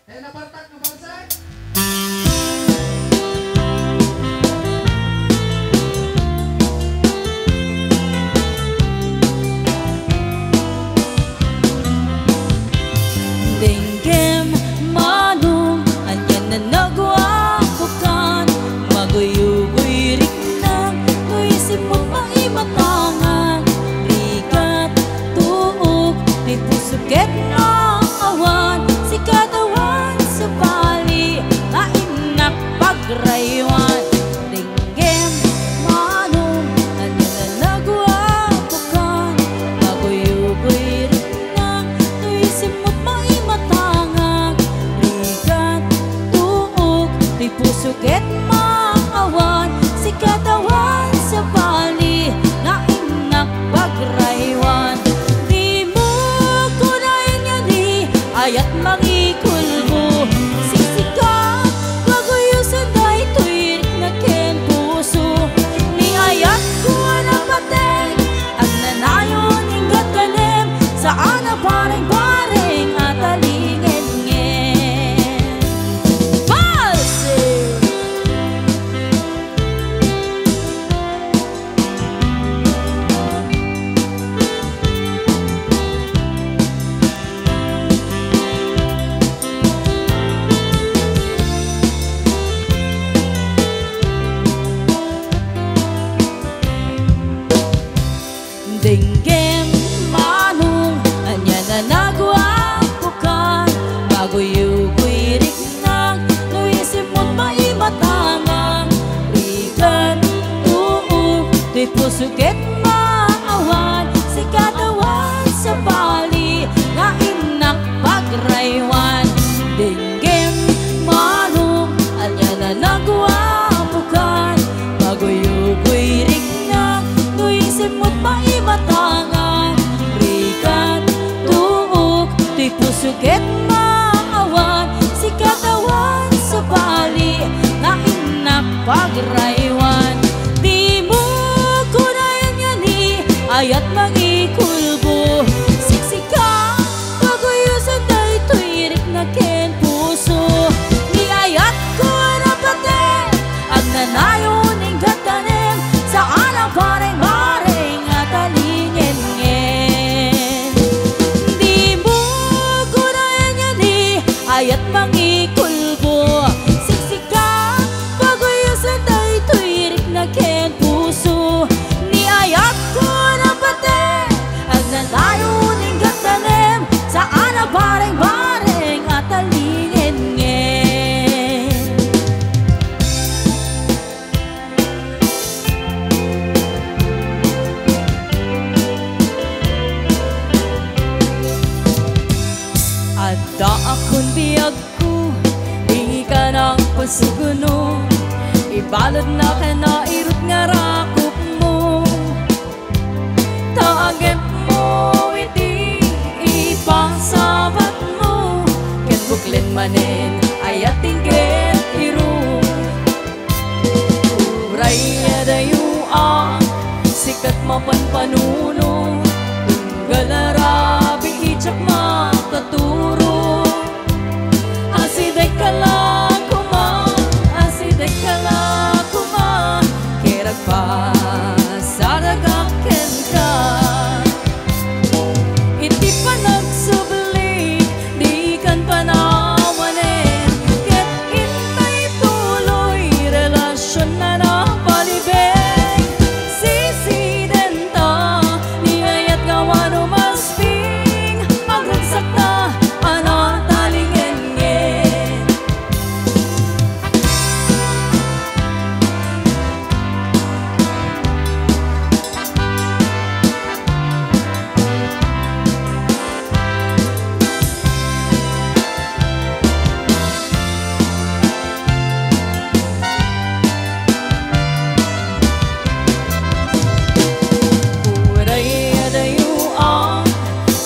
Eh, nabartak na bansay? Denggem manong anyan na nagwapukan maguyugoy rik na nuisip mo maimatangan ligat tuog di pusuket na awan si katawan sa bali na inak pagraywan Denggem manong anyan na nagwapukan maguyugoy rik na nuisip mo pusuket maawan si katawan sa bali na inak pagraywan di mo kunayan niya ni ayat mangikulbo sisika paguyusan dahi tuwirik na ken puso ni ayat ko na pateng at nanayon ingat kanem saan na bareng-bareng at alingin Denggem manong anya na nagwapukan maguyugoy rik nang nuisip mo't maimatangang rigan tuog di pusuket maawan si katawan sa bali nga inak pagraywan Denggem manong anya na nagwapukan maguyugoy rik nang nuisip mo't maimatangan rigat tuog di pusuket maawan si katawan sa bali nga inak pagraywan di mo kunayan niya ni ayat mangikulbo siksika paguyusan dahi tuwirik na ken puso ni ayat ko na pati ang nanayon ingat tanem sa anang bareng-bareng at alingin di mo kunayan niya ni ayat mangikulbo siksika paguyusan dahi tuwirik na ken puso ni ayat ko na pati ang nanayon ingat tanem sa anang bareng-bareng at alingin Adda akong biyag ko, di ka nang pasuguno ibalod na ka na irot nga rakop mo taagip mo, hindi ipasabat mo ket buklen manen ayat tingket iru uray adayo sikat mapanpanuno galara biichak makaturo asidek kala kuma kerag pa saragaken ka iti pa nagsubli di kan panawanen ket intay tuloy relasyon na napalibig sisidenta ni ayat gawa numasping ang ragsak na anatalingen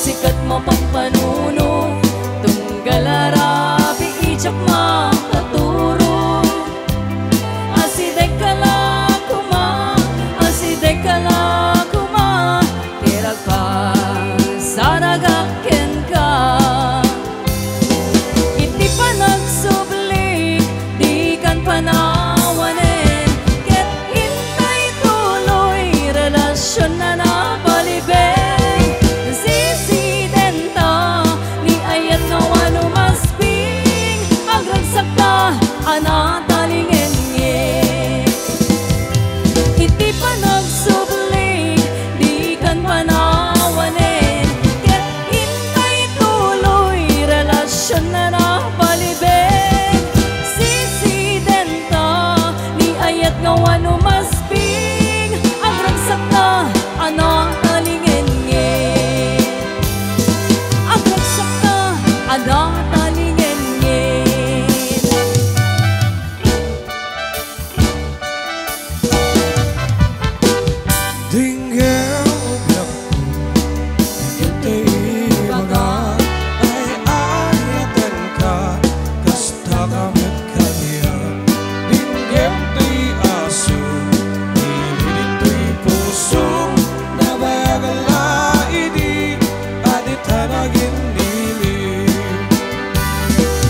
sikat mapagpanuno tunggalara biichak makaturo asidek kala kuma terag pa saragaken ka iti pa malingin-ngin. Tinggal ubiakku Hingga ibaga Ay ayatan ka Kasta kamit kanya Tinggal ti aso Ilinit ti puso Nabagala ini Adit hanagin nili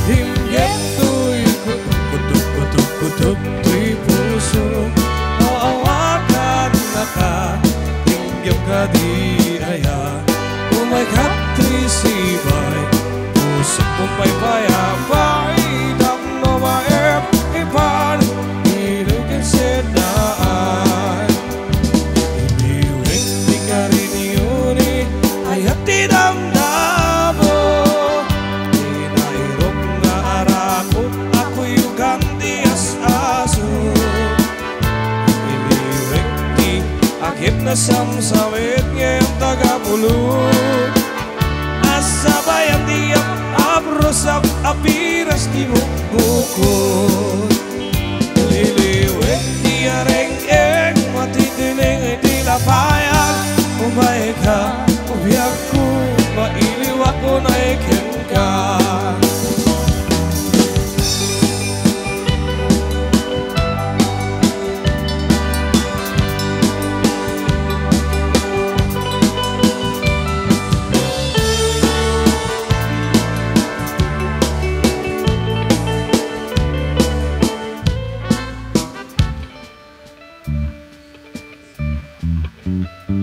Tinggal tu'y kutuk ti puso Maawakan na ka Tinggam ka di aya Umay katrisibay Pusok mong paypayabay Dam no maep ipan Ilugin senaan Iniwing di ka rin yuni Ay hati damdamo Inairok na arako Ako yung ganti as-aso Akit na samsawit ngayong tagapulot Asabayan diyang abrosap apiras di bukod Liliwit di areng-eng matitiling ay tilapayan Umay ka, ubiyak ko, mailiwak ko na ikin ka